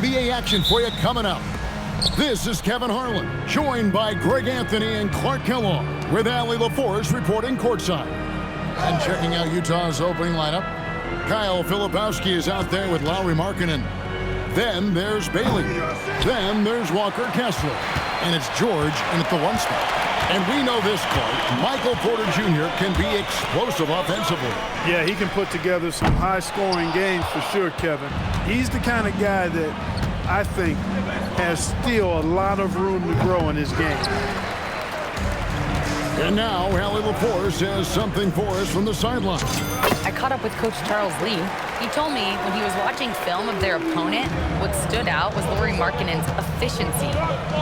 NBA action for you coming up. This is Kevin Harlan, joined by Greg Anthony and Clark Kellogg, with Allie LaForce reporting courtside. And checking out Utah's opening lineup, Kyle Filipowski is out there with Lauri Markkanen. Then there's Bailey. Then there's Walker Kessler. And it's George in at the 1 spot. And we know this, Clark, Michael Porter Jr. can be explosive offensively. Yeah, he can put together some high-scoring games for sure, Kevin. He's the kind of guy that I think has still a lot of room to grow in his game. And now, Allie LaForce has something for us from the sideline. I caught up with Coach Charles Lee. He told me when he was watching film of their opponent, what stood out was Lauri Markkanen's efficiency.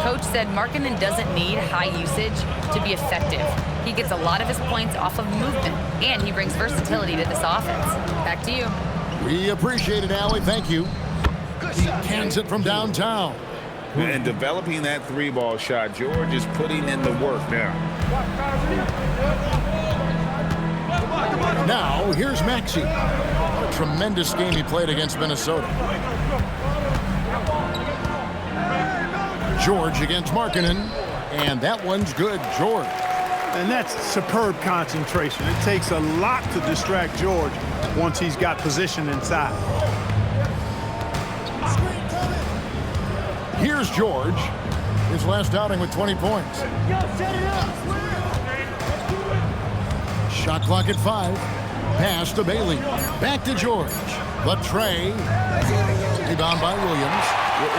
Coach said Markkanen doesn't need high usage to be effective. He gets a lot of his points off of movement, and he brings versatility to this offense. Back to you. We appreciate it, Allie. Thank you. He cans it from downtown. And developing that 3-ball shot, George is putting in the work now. Now, here's Maxey. What a tremendous game he played against Minnesota. George against Markkanen, and that one's good, George. And that's superb concentration. It takes a lot to distract George once he's got position inside. Here's George. His last outing with 20 points. Shot clock at 5. Pass to Bailey. Back to George. The tray. Rebound by Williams.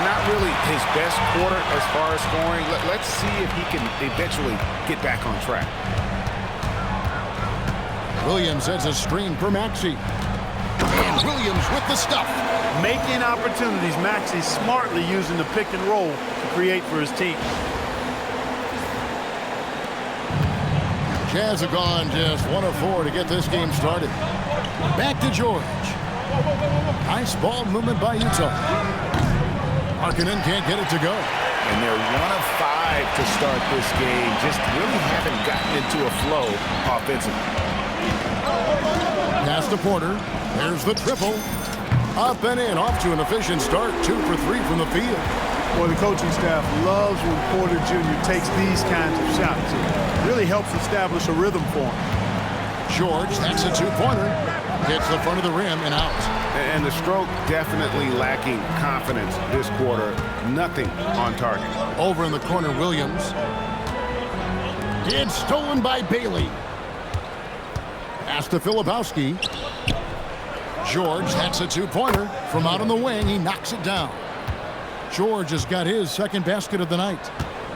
Not really his best quarter as far as scoring. Let's see if he can eventually get back on track. Williams has a screen for Maxey. And Williams with the stuff. Making opportunities. Maxey smartly using the pick and roll to create for his team. Jazz have gone just 1 of 4 to get this game started. Back to George. Nice ball movement by Utah. Markkanen can't get it to go. And they're 1 of 5 to start this game. Just really haven't gotten into a flow offensively. Pass to Porter. There's the triple. Up and in, off to an efficient start. 2 for 3 from the field. Well, the coaching staff loves when Porter Jr. takes these kinds of shots. It really helps establish a rhythm for him. George, that's a 2-pointer. Hits the front of the rim and out. And the stroke definitely lacking confidence this quarter. Nothing on target. Over in the corner, Williams. It's stolen by Bailey. Pass to Filipowski. George, that's a 2-pointer. From out on the wing, he knocks it down. George has got his second basket of the night.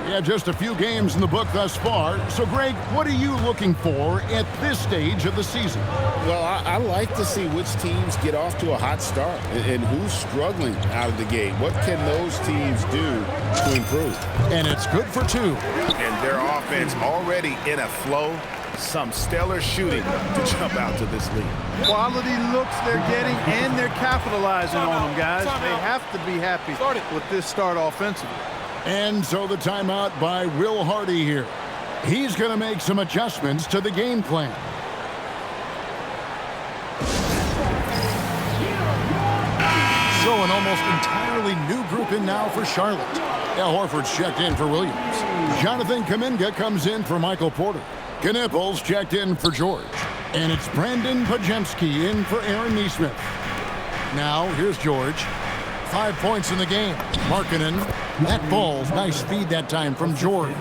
We have just a few games in the book thus far. So, Greg, what are you looking for at this stage of the season? Well, I like to see which teams get off to a hot start and who's struggling out of the gate. What can those teams do to improve? And it's good for 2. And their offense already in a flow. Some stellar shooting to jump out to this lead. Quality looks they're getting, and they're capitalizing on them, guys. They have to be happy with this start offensively. And so the timeout by Will Hardy here. He's going to make some adjustments to the game plan. So an almost entirely new group in now for Charlotte. Al Horford's checked in for Williams. Jonathan Kuminga comes in for Michael Porter. Knipples checked in for George. And it's Brandon Pajemski in for Aaron Nesmith. Now, here's George. 5 points in the game. Markkanen. That ball's nice feed that time from George.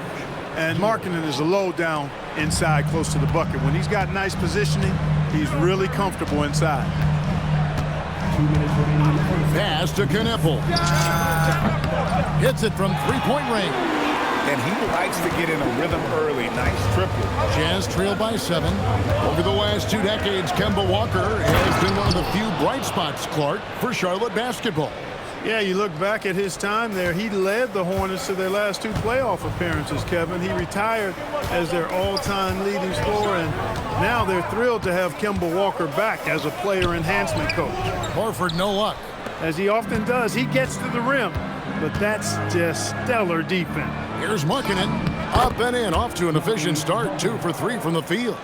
And Markkanen is a low down inside close to the bucket. When he's got nice positioning, he's really comfortable inside. 2 minutes remaining in the first. Pass to Knippel. Hits it from 3-point range. And he likes to get in a rhythm early. Nice triple. Jazz trail by 7. Over the last 2 decades, Kemba Walker has been one of the few bright spots, Clark, for Charlotte basketball. Yeah, you look back at his time there, he led the Hornets to their last 2 playoff appearances, Kevin. He retired as their all-time leading scorer, and now they're thrilled to have Kemba Walker back as a player enhancement coach. Horford, no luck. As he often does, he gets to the rim, but that's just stellar defense. Here's Markkanen. Up and in, off to an efficient start. 2 for 3 from the field.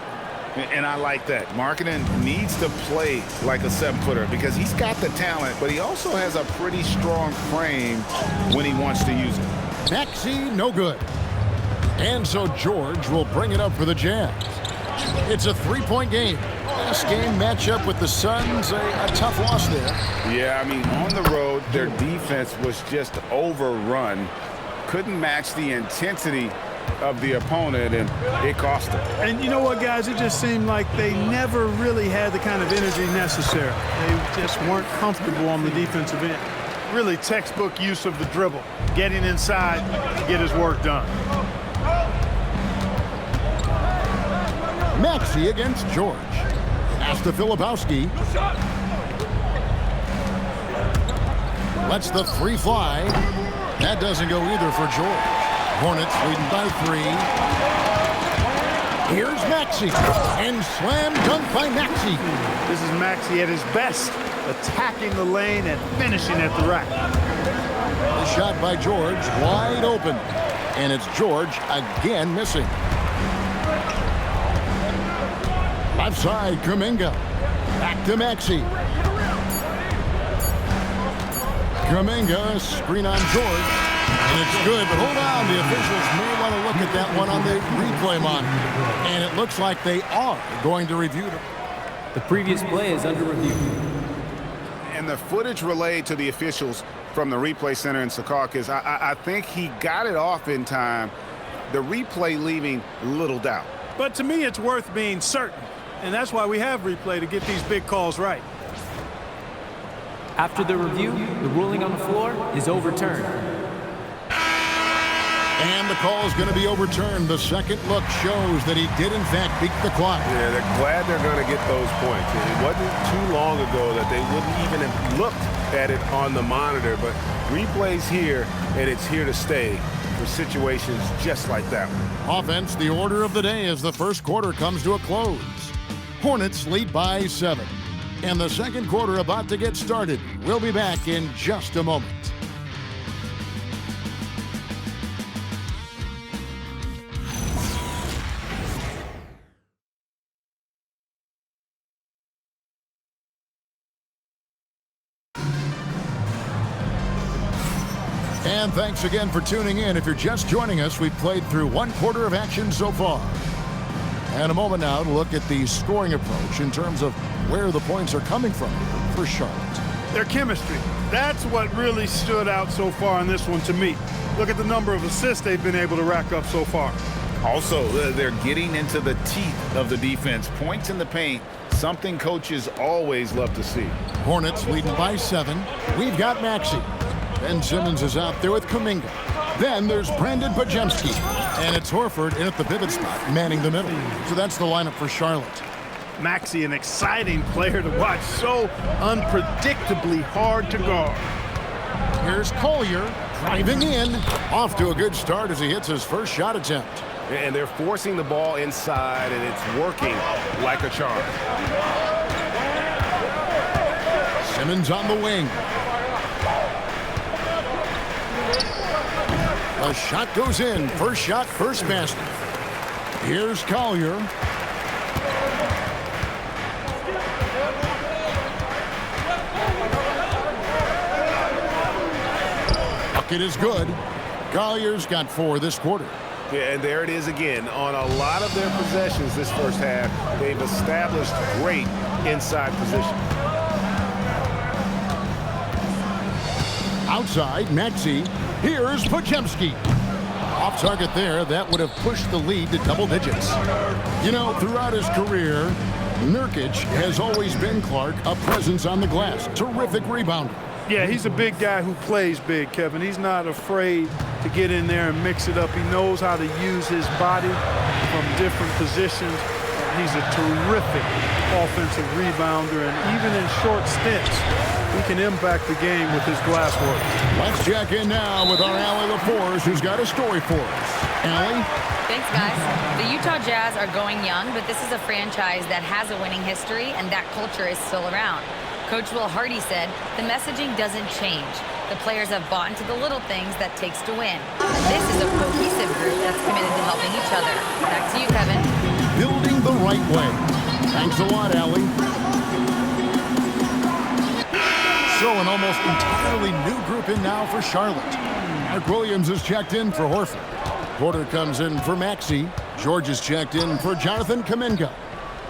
And I like that. Markkanen needs to play like a 7-footer because he's got the talent, but he also has a pretty strong frame when he wants to use it. Maxey, no good. And so George will bring it up for the Jazz. It's a 3-point game. Last game matchup with the Suns, a tough loss there. Yeah, I mean, on the road, their defense was just overrun. Couldn't match the intensity of the opponent, and it cost them. And you know what, guys? It just seemed like they never really had the kind of energy necessary. They just weren't comfortable on the defensive end. Really textbook use of the dribble, getting inside to get his work done. Maxey against George. Pass to Filipowski. Lets the three fly. That doesn't go either for George. Hornets leading by 3. Here's Maxey. And slam dunk by Maxey. This is Maxey at his best, attacking the lane and finishing at the rack. The shot by George, wide open. And it's George again missing. Left side, Kuminga. Back to Maxey. Kuminga, screen on George. And it's good, but hold on. The officials may want to look at that one on the replay monitor. And it looks like they are going to review it. The previous play is under review. And the footage relayed to the officials from the replay center in Secaucus, I think he got it off in time. The replay leaving little doubt. But to me, it's worth being certain. And that's why we have replay, to get these big calls right. After the review, the ruling on the floor is overturned. And the call is going to be overturned. The second look shows that he did, in fact, beat the clock. Yeah, they're glad they're going to get those points. And it wasn't too long ago that they wouldn't even have looked at it on the monitor. But replay's here, and it's here to stay for situations just like that one. Offense, the order of the day as the first quarter comes to a close. Hornets lead by 7. And the second quarter about to get started. We'll be back in just a moment. And thanks again for tuning in. If you're just joining us, we've played through one quarter of action so far. And a moment now to look at the scoring approach in terms of where the points are coming from for Charlotte. Their chemistry. That's what really stood out so far in this one to me. Look at the number of assists they've been able to rack up so far. Also, they're getting into the teeth of the defense. Points in the paint, something coaches always love to see. Hornets leading by 7. We've got Maxey. Ben Simmons is out there with Kuminga. Then there's Brandon Podziemski. And it's Horford in at the pivot spot, manning the middle. So that's the lineup for Charlotte. Maxey, an exciting player to watch. So unpredictably hard to guard. Here's Collier driving in. Off to a good start as he hits his first shot attempt. And they're forcing the ball inside, and it's working like a charm. Simmons on the wing. A shot goes in. First shot, first basket. Here's Collier. Bucket is good. Collier's got 4 this quarter. Yeah, and there it is again. On a lot of their possessions this first half, they've established great inside position. Outside, Maxey. Here's Podziemski. Off target there. That would have pushed the lead to double digits. You know, throughout his career, Nurkic has always been, Clark, a presence on the glass. Terrific rebounder. Yeah, he's a big guy who plays big, Kevin. He's not afraid to get in there and mix it up. He knows how to use his body from different positions. He's a terrific offensive rebounder, and even in short stints, he can impact the game with his glass work. Let's check in now with our Allie LaForce, who's got a story for us. Allie? Thanks, guys. The Utah Jazz are going young, but this is a franchise that has a winning history, and that culture is still around. Coach Will Hardy said, the messaging doesn't change. The players have bought into the little things that takes to win. This is a cohesive group that's committed to helping each other. Back to you, Kevin. Building playing the right way. Thanks a lot, Allie. So an almost entirely new group in now for Charlotte. Mark Williams is checked in for Horford. Porter comes in for Maxey. George is checked in for Jonathan Kuminga.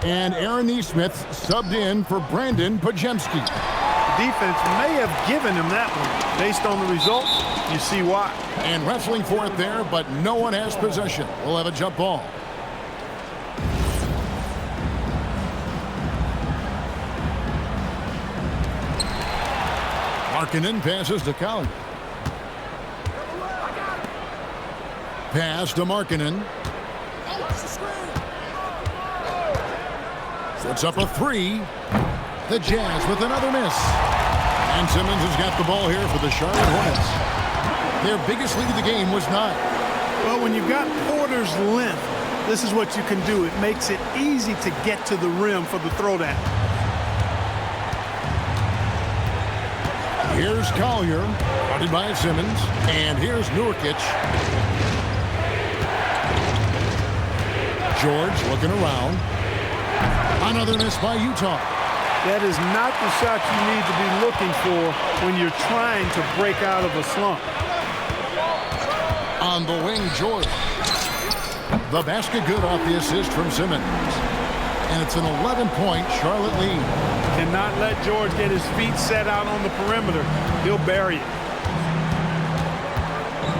And Aaron Nesmith subbed in for Brandon Podziemski. The defense may have given him that one. Based on the results, you see why. And wrestling for it there, but no one has possession. We'll have a jump ball. Markkanen passes to Collier. Pass to Markkanen. Puts up a three. The Jazz with another miss. And Simmons has got the ball here for the Charlotte Hornets. Their biggest lead of the game was 9. Well, when you've got Porter's length, this is what you can do. It makes it easy to get to the rim for the throwdown. Here's Collier, guarded by Simmons. And here's Nurkic. George looking around. Another miss by Utah. That is not the shot you need to be looking for when you're trying to break out of a slump. On the wing, George. The basket good off the assist from Simmons. And it's an 11-point Charlotte lead. Cannot let George get his feet set out on the perimeter. He'll bury it.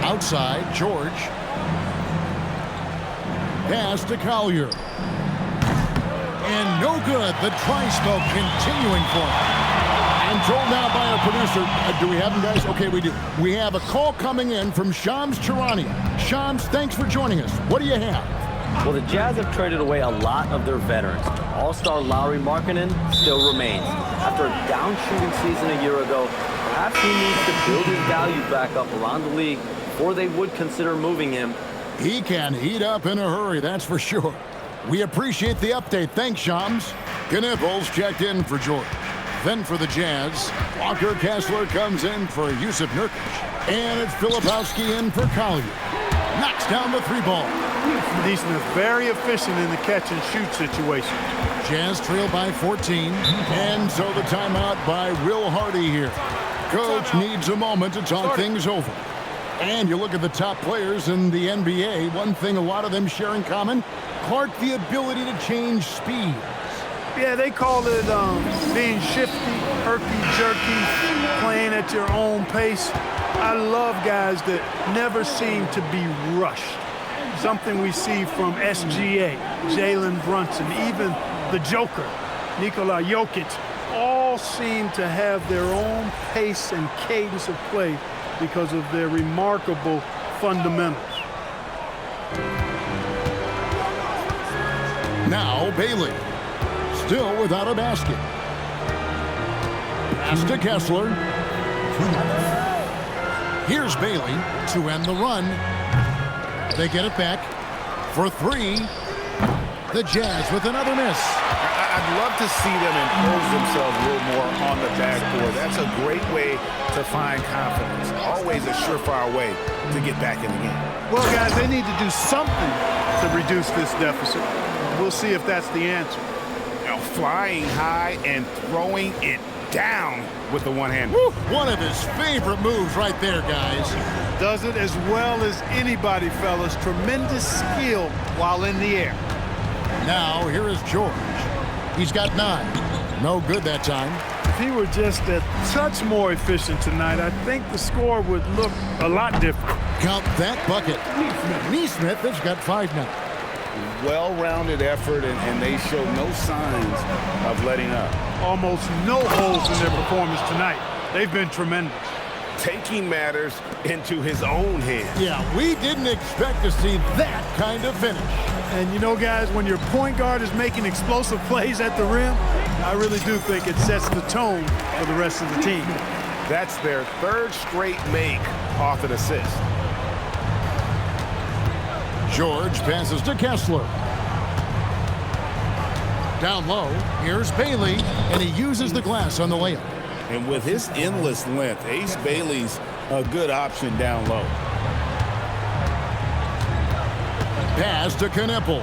Outside, George. Pass to Collier. And no good. The tri-smoke continuing for him. I'm told now by our producer, do we have him, guys? Okay, we do. We have a call coming in from Shams Charania. Shams, thanks for joining us. What do you have? Well, the Jazz have traded away a lot of their veterans. All-star Lauri Markkanen still remains. After a down shooting season a year ago, perhaps he needs to build his value back up around the league before they would consider moving him. He can heat up in a hurry, that's for sure. We appreciate the update. Thanks, Shams. Knipples checked in for George. Then for the Jazz, Walker Kessler comes in for Yusuf Nurkic. And it's Filipowski in for Collier. Knocks down the three ball. Nesmith very efficient in the catch-and-shoot situation. Jazz trail by 14. And so the timeout by Will Hardy here. Coach needs a moment to talk things over. And you look at the top players in the NBA, one thing a lot of them share in common, Clark, the ability to change speeds. Yeah, they call it being shifty, herky-jerky, playing at your own pace. I love guys that never seem to be rushed. Something we see from SGA, Jalen Brunson, even the Joker, Nikola Jokic, all seem to have their own pace and cadence of play because of their remarkable fundamentals. Now Bailey, still without a basket. Pass to Kessler. Here's Bailey to end the run. They get it back for three. The Jazz with another miss. I'd love to see them impose themselves a little more on the backboard. That's a great way to find confidence. Always a surefire way to get back in the game. Well, guys, they need to do something to reduce this deficit. We'll see if that's the answer. You know, flying high and throwing it down with the one hand. Woo, one of his favorite moves right there, guys. Does it as well as anybody, fellas. Tremendous skill while in the air. Now, here is George. He's got 9. No good that time. If he were just a touch more efficient tonight, I think the score would look a lot different. Count that bucket. Nesmith has got 5 now. Well-rounded effort, and they show no signs of letting up. Almost no holes in their performance tonight. They've been tremendous. Taking matters into his own hands. Yeah, we didn't expect to see that kind of finish. And you know, guys, when your point guard is making explosive plays at the rim, I really do think it sets the tone for the rest of the team. That's their 3rd straight make off an assist. George passes to Kessler. Down low, here's Bailey, and he uses the glass on the layup. And with his endless length, Ace Bailey's a good option down low. Pass to Knippel.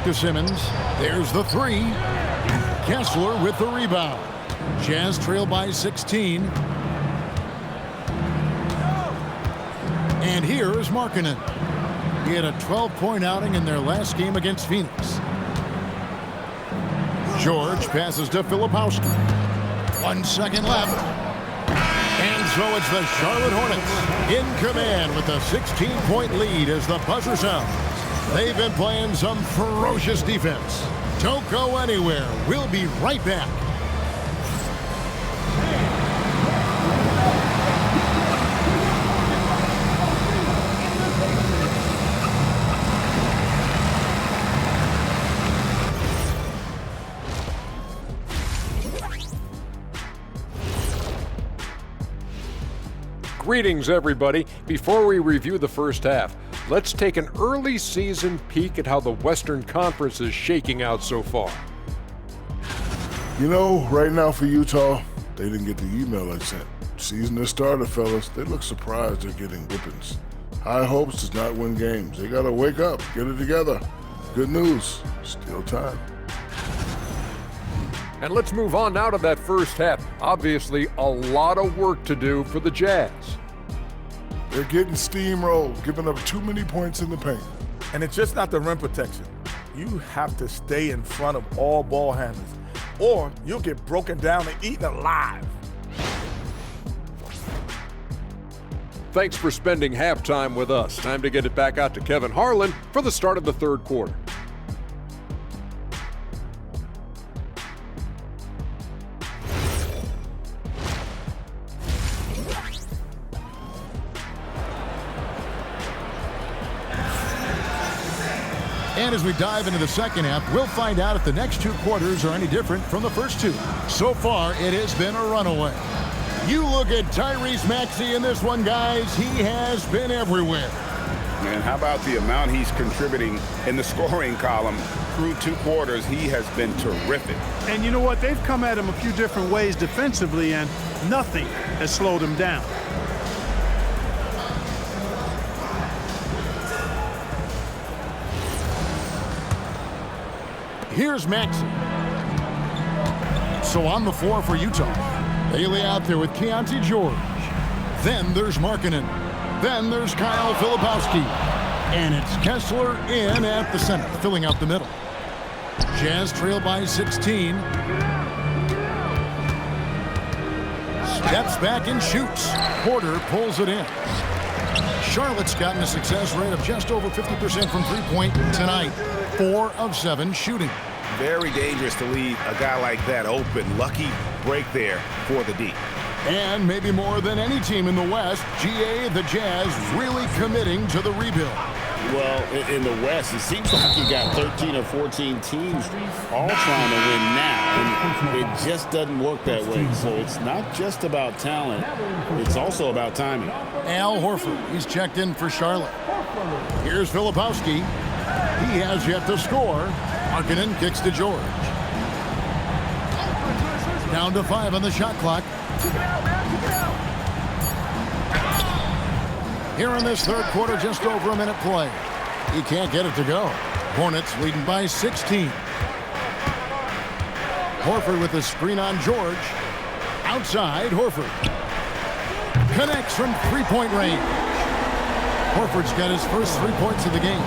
to Simmons. There's the three. Kessler with the rebound. Jazz trail by 16. And here is Markkanen. He had a 12-point outing in their last game against Phoenix. George passes to Filipowski. 1 second left. And so it's the Charlotte Hornets in command with a 16-point lead as the buzzer sounds. They've been playing some ferocious defense. Don't go anywhere. We'll be right back. Greetings, everybody. Before we review the first half, let's take an early season peek at how the Western Conference is shaking out so far. You know, right now for Utah, they didn't get the email I sent. Season has started, fellas. They look surprised they're getting whippings. High hopes does not win games. They gotta wake up, get it together. Good news, still time. And let's move on now to that first half. Obviously, a lot of work to do for the Jazz. They're getting steamrolled, giving up too many points in the paint. And it's just not the rim protection. You have to stay in front of all ball handlers, or you'll get broken down and eaten alive. Thanks for spending halftime with us. Time to get it back out to Kevin Harlan for the start of the third quarter. And as we dive into the second half, we'll find out if the next two quarters are any different from the first two. So far, it has been a runaway. You look at Tyrese Maxey in this one, guys. He has been everywhere. Man, how about the amount he's contributing in the scoring column? Through two quarters, he has been terrific. And you know what? They've come at him a few different ways defensively, and nothing has slowed him down. Here's Maxey. So on the floor for Utah. Bailey out there with Keontae George. Then there's Markkanen. Then there's Kyle Filipowski. And it's Kessler in at the center, filling out the middle. Jazz trail by 16. Steps back and shoots. Porter pulls it in. Charlotte's gotten a success rate of just over 50% from three-point tonight. 4 of 7 shooting. Very dangerous to leave a guy like that open. Lucky break there for the D. And maybe more than any team in the West, GA, the Jazz, really committing to the rebuild. Well, in the West, it seems like you got 13 or 14 teams all trying to win now, and it just doesn't work that way. So it's not just about talent, it's also about timing. Al Horford, he's checked in for Charlotte. Here's Filipowski. He has yet to score. Markkanen kicks to George. Down to 5 on the shot clock. Here in this third quarter, just over a minute play. He can't get it to go. Hornets leading by 16. Horford with the screen on George. Outside, Horford. Connects from three-point range. Horford's got his first 3 points of the game.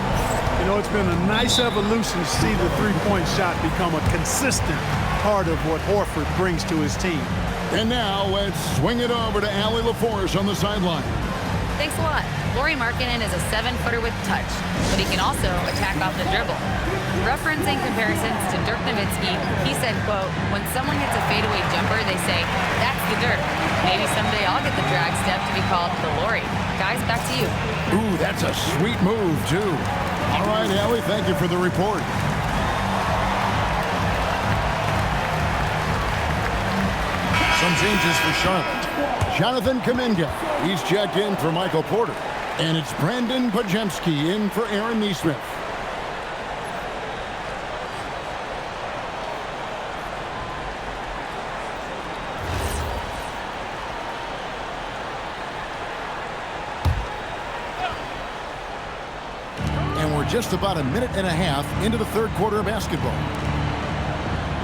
You know, it's been a nice evolution to see the three-point shot become a consistent part of what Horford brings to his team. And now let's swing it over to Allie LaForce on the sideline. Thanks a lot. Lauri Markkanen is a 7-footer with touch, but he can also attack off the dribble. Referencing comparisons to Dirk Nowitzki, he said, quote, "When someone hits a fadeaway jumper, they say, that's the Dirk. Maybe someday I'll get the drag step to be called the Lauri." Guys, back to you. Ooh, that's a sweet move, too. All right, Allie, thank you for the report. Some changes for Charlotte. Jonathan Kuminga, he's checked in for Michael Porter. And it's Brandon Pajemski in for Aaron Nesmith. just about a minute and a half into the third quarter of basketball.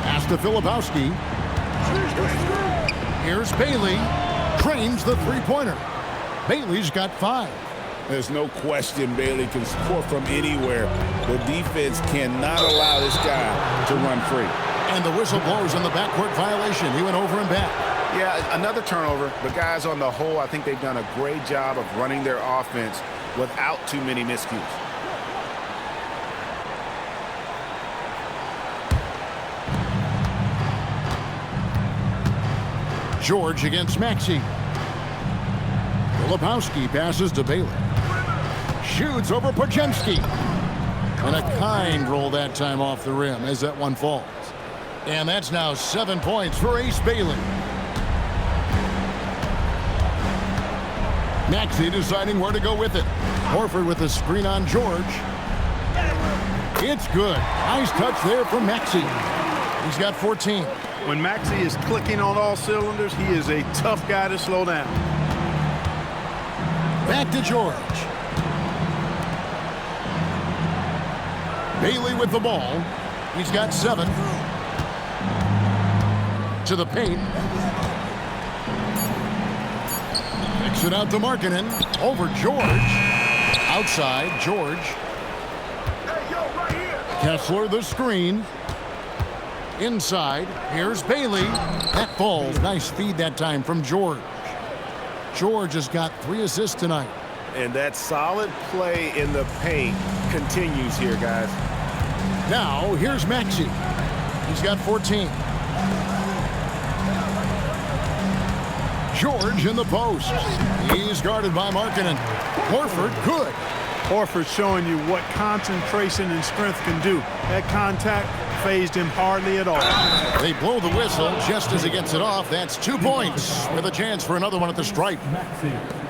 Pass to Filipowski. Here's Bailey. Trains the three-pointer. Bailey's got 5. There's no question Bailey can score from anywhere. The defense cannot allow this guy to run free. And the whistle blows on the backcourt violation. He went over and back. Yeah, another turnover. The guys on the whole, I think they've done a great job of running their offense without too many miscues. George against Maxey. Filipowski passes to Bailey. Shoots over Podziemski. And a kind roll that time off the rim as that one falls. And that's now 7 points for Ace Bailey. Maxey deciding where to go with it. Horford with a screen on George. It's good. Nice touch there from Maxey. He's got 14. When Maxey is clicking on all cylinders, he is a tough guy to slow down. Back to George. Bailey with the ball. He's got 7. To the paint. Kicks it out to Markkanen. Over George. Outside, George. Kessler the screen. Inside, here's Bailey. That falls. Nice feed that time from George. George has got 3 assists tonight. And that solid play in the paint continues here, guys. Now, here's Maxey. He's got 14. George in the post. He's guarded by Markkanen. Horford, good. Horford showing you what concentration and strength can do. That contact phased him hardly at all. They blow the whistle just as he gets it off. That's 2 points with a chance for another one at the stripe.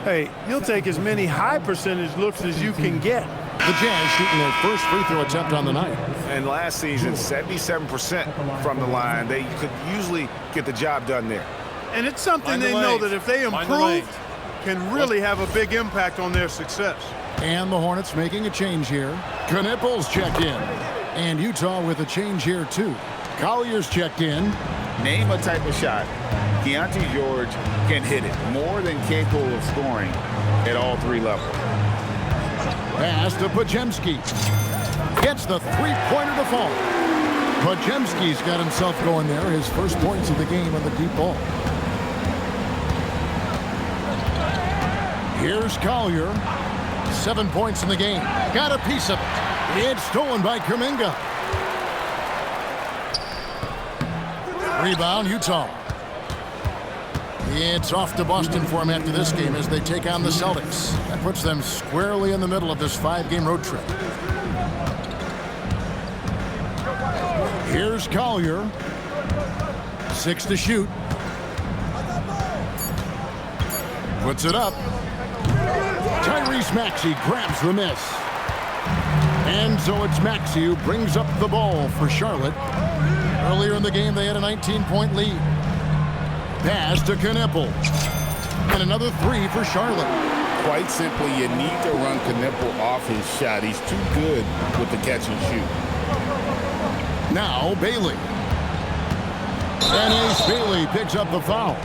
Hey, you'll take as many high percentage looks as you can get. The Jazz shooting their first free throw attempt on the night. And last season, 77% from the line. They could usually get the job done there. And it's something they know that if they improve, can really have a big impact on their success. And the Hornets making a change here. Knippel's checked in. And Utah with a change here, too. Collier's checked in. Name a type of shot Keontae George can hit it. More than capable of scoring at all 3 levels. Pass to Podziemski. Gets the three-pointer to fall. Podziemski's got himself going there. His first points of the game on the deep ball. Here's Collier. 7 points in the game. Got a piece of it. It's stolen by Kuminga. Rebound, Utah. It's off to Boston for him after this game as they take on the Celtics. That puts them squarely in the middle of this 5-game road trip. Here's Collier. 6 to shoot. Puts it up. Tyrese Maxey grabs the miss. And so it's Maxey who brings up the ball for Charlotte. Earlier in the game, they had a 19-point lead. Pass to Knippel. And another 3 for Charlotte. Quite simply, you need to run Knippel off his shot. He's too good with the catch and shoot. Now Bailey. And Ace Bailey picks up the foul.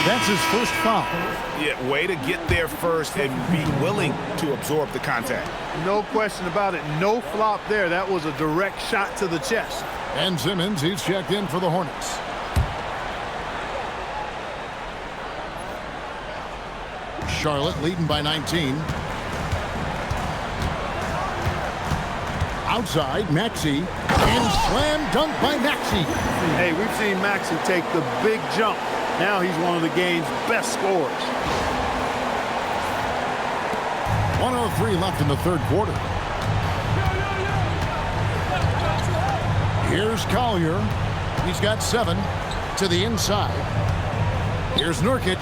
That's his first foul. Yeah, way to get there first and be willing to absorb the contact. No question about it. No flop there. That was a direct shot to the chest. And Simmons, he's checked in for the Hornets. Charlotte leading by 19. Outside, Maxey. And slam dunk by Maxey. Hey, we've seen Maxey take the big jump. Now he's one of the game's best scorers. 1:03 left in the third quarter. Here's Collier. He's got 7 to the inside. Here's Nurkic.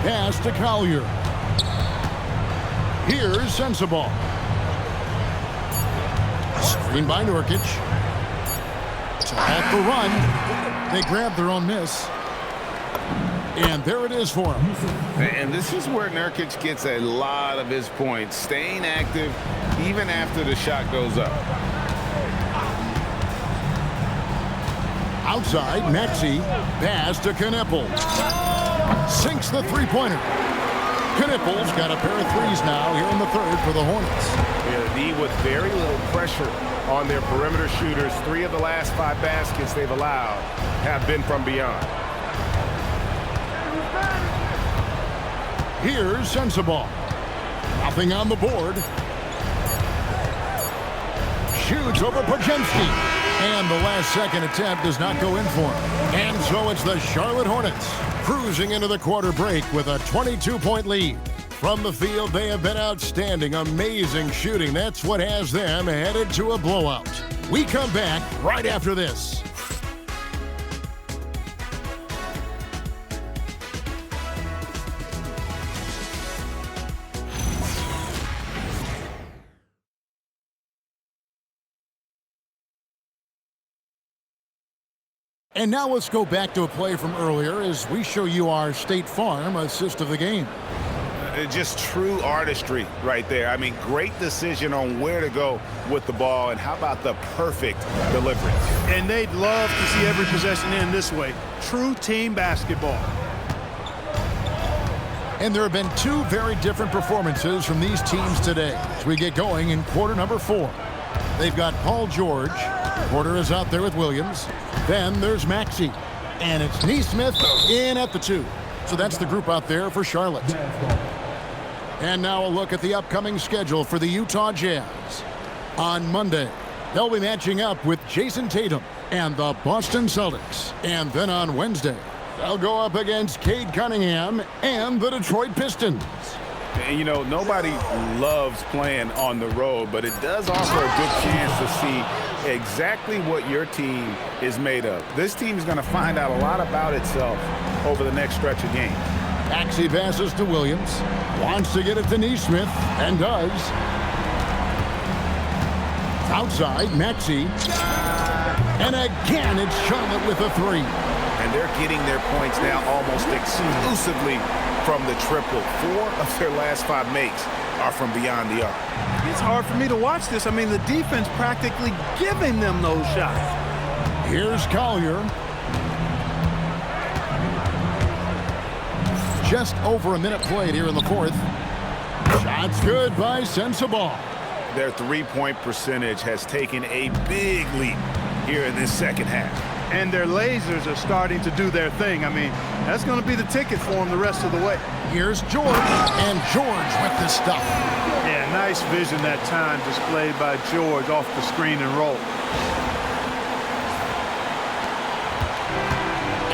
Pass to Collier. Here's Sensabaugh. Screen by Nurkic. To halt the run. They grab their own miss. And there it is for him. And this is where Nurkic gets a lot of his points, staying active even after the shot goes up. Outside, Maxey, pass to Knippel. Sinks the three-pointer. Knippel's got a pair of threes now here in the third for the Hornets. Yeah, the D with very little pressure on their perimeter shooters. 3 of the last 5 baskets they've allowed have been from beyond. Here's Sensabaugh. Nothing on the board. Shoots over Podziemski. And the last second attempt does not go in for him. And so it's the Charlotte Hornets cruising into the quarter break with a 22-point lead. From the field, they have been outstanding, amazing shooting. That's what has them headed to a blowout. We come back right after this. And now let's go back to a play from earlier as we show you our State Farm assist of the game. Just true artistry right there. I mean, great decision on where to go with the ball, and how about the perfect delivery. And they'd love to see every possession end this way. True team basketball. And there have been 2 very different performances from these teams today as we get going in quarter number 4. They've got Paul George. Porter is out there with Williams. Then there's Maxey. And it's Neesmith in at the 2. So that's the group out there for Charlotte. And now a look at the upcoming schedule for the Utah Jazz. On Monday, they'll be matching up with Jason Tatum and the Boston Celtics. And then on Wednesday, they'll go up against Cade Cunningham and the Detroit Pistons. And, you know, nobody loves playing on the road, but it does offer a good chance to see exactly what your team is made of. This team is going to find out a lot about itself over the next stretch of games. Maxey passes to Williams. Wants to get it to Neesmith, and does. Outside, Maxey. And again, it's Charlotte with a 3. And they're getting their points now almost exclusively from the triple. 4 of their last 5 makes are from beyond the arc. It's hard for me to watch this. I mean, the defense practically giving them those shots. Here's Collier. Just over a minute played here in the 4th. Shots good by Sensabaugh. Their three-point percentage has taken a big leap here in this second half. And their lasers are starting to do their thing. I mean, that's going to be the ticket for them the rest of the way. Here's George, and George with the stuff. Yeah, nice vision that time displayed by George off the screen and roll.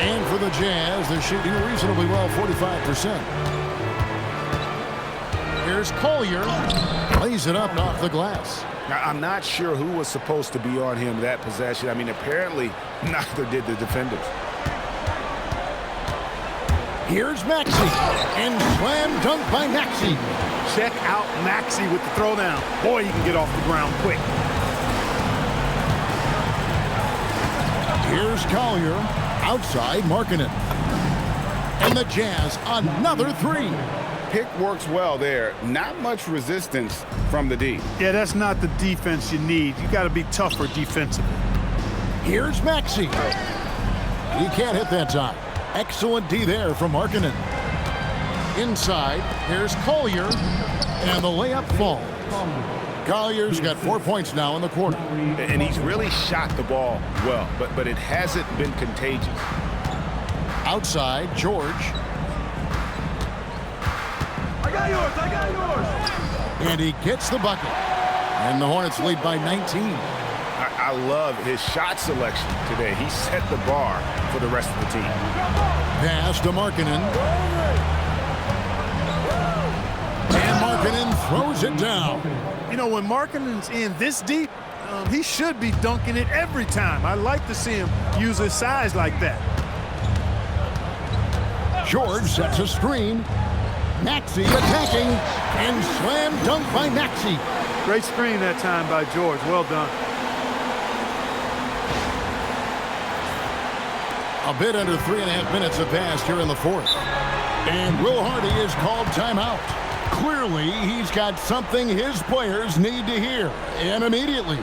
And for the Jazz, they're shooting reasonably well, 45%. Here's Collier. Lays it up off the glass. Now, I'm not sure who was supposed to be on him that possession. I mean, apparently, neither did the defenders. Here's Maxey, and slam dunk by Maxey. Check out Maxey with the throwdown. Boy, he can get off the ground quick. Here's Collier, outside Markkanen. And the Jazz, another 3. Pick works well there. Not much resistance from the D. Yeah, that's not the defense you need. You got to be tougher defensively. Here's Maxey. He can't hit that time. Excellent D there from Markkanen. Inside, here's Collier, and the layup falls. Collier's got 4 points now in the quarter. And he's really shot the ball well, but it hasn't been contagious. Outside, George. I got yours. And he gets the bucket. And the Hornets lead by 19. I love his shot selection today. He set the bar for the rest of the team. Pass to Markkanen. And Markkanen throws it down. You know, when Markkanen's in this deep, he should be dunking it every time. I like to see him use his size like that. George sets a screen. Maxey attacking, and slam dunk by Maxey. Great screen that time by George. Well done. A bit under 3.5 minutes have passed here in the fourth. And Will Hardy is called timeout. Clearly, he's got something his players need to hear, and immediately.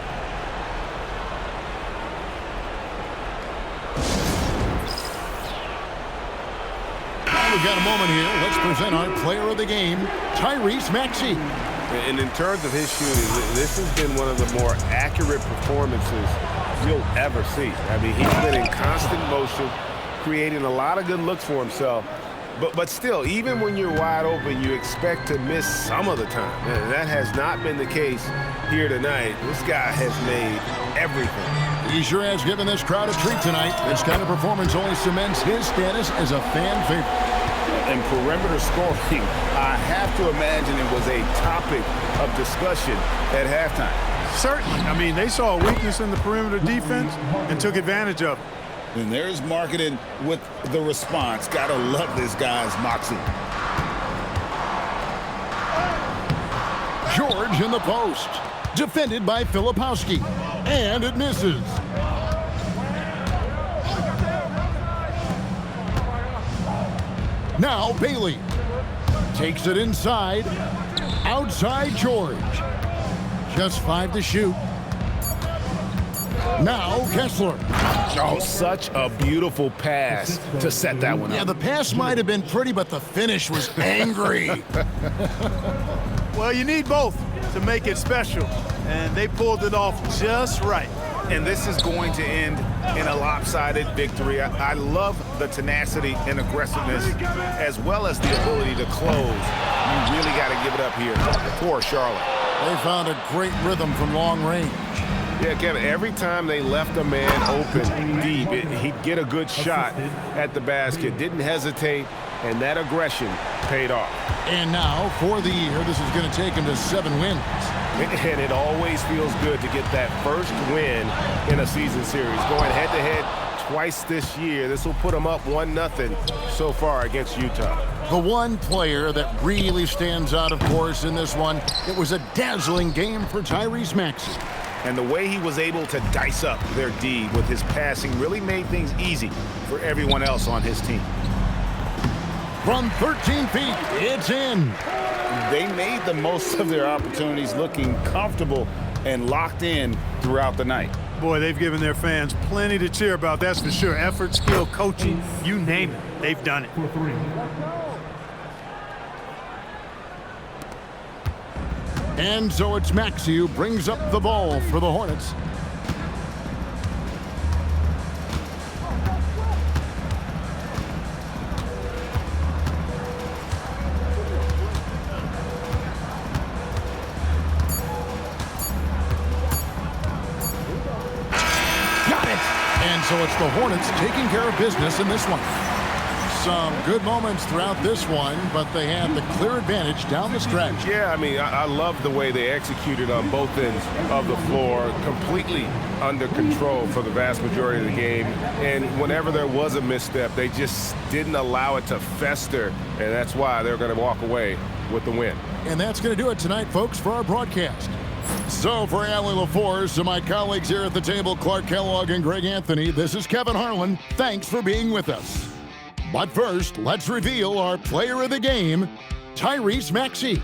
We've got a moment here. Let's present our player of the game, Tyrese Maxey. And in terms of his shooting, this has been one of the more accurate performances you'll ever see. I mean, he's been in constant motion, creating a lot of good looks for himself. But still, even when you're wide open, you expect to miss some of the time. And that has not been the case here tonight. This guy has made everything. He sure has given this crowd a treat tonight. This kind of performance only cements his status as a fan favorite. And perimeter scoring, I have to imagine it was a topic of discussion at halftime. Certainly. I mean, they saw a weakness in the perimeter defense and took advantage of it. And there's marketing with the response. Gotta love this guy's moxie. George in the post. Defended by Filipowski. And it misses. Now Bailey takes it inside. Outside George. Just 5 to shoot. Now Kessler. Oh, such a beautiful pass to set that one up. Yeah, the pass might have been pretty, but the finish was angry. Well, you need both to make it special, and they pulled it off just right. And this is going to end in a lopsided victory. I love the tenacity and aggressiveness, as well as the ability to close. You really got to give it up here for Charlotte. They found a great rhythm from long range. Yeah, Kevin, every time they left a man open deep, he'd get a good shot at the basket. Didn't hesitate, and that aggression paid off. And now, for the year, this is going to take him to 7 wins. And it always feels good to get that first win in a season series. Going head-to-head twice this year, this will put them up 1-0 so far against Utah. The one player that really stands out, of course, in this one, it was a dazzling game for Tyrese Maxey. And the way he was able to dice up their D with his passing really made things easy for everyone else on his team. From 13 feet, it's in. They made the most of their opportunities, looking comfortable and locked in throughout the night. Boy, they've given their fans plenty to cheer about, that's for sure. Effort, skill, coaching, you name it, they've done it. And so it's Maxey who brings up the ball for the Hornets. Got it! And so it's the Hornets taking care of business in this one. Some good moments throughout this one, but they had the clear advantage down the stretch. Yeah, I mean, I love the way they executed on both ends of the floor, completely under control for the vast majority of the game. And whenever there was a misstep, they just didn't allow it to fester, and that's why they're going to walk away with the win. And that's going to do it tonight, folks, for our broadcast. So for Allie LaForce and my colleagues here at the table, Clark Kellogg and Greg Anthony, this is Kevin Harlan. Thanks for being with us. But first, let's reveal our player of the game, Tyrese Maxey.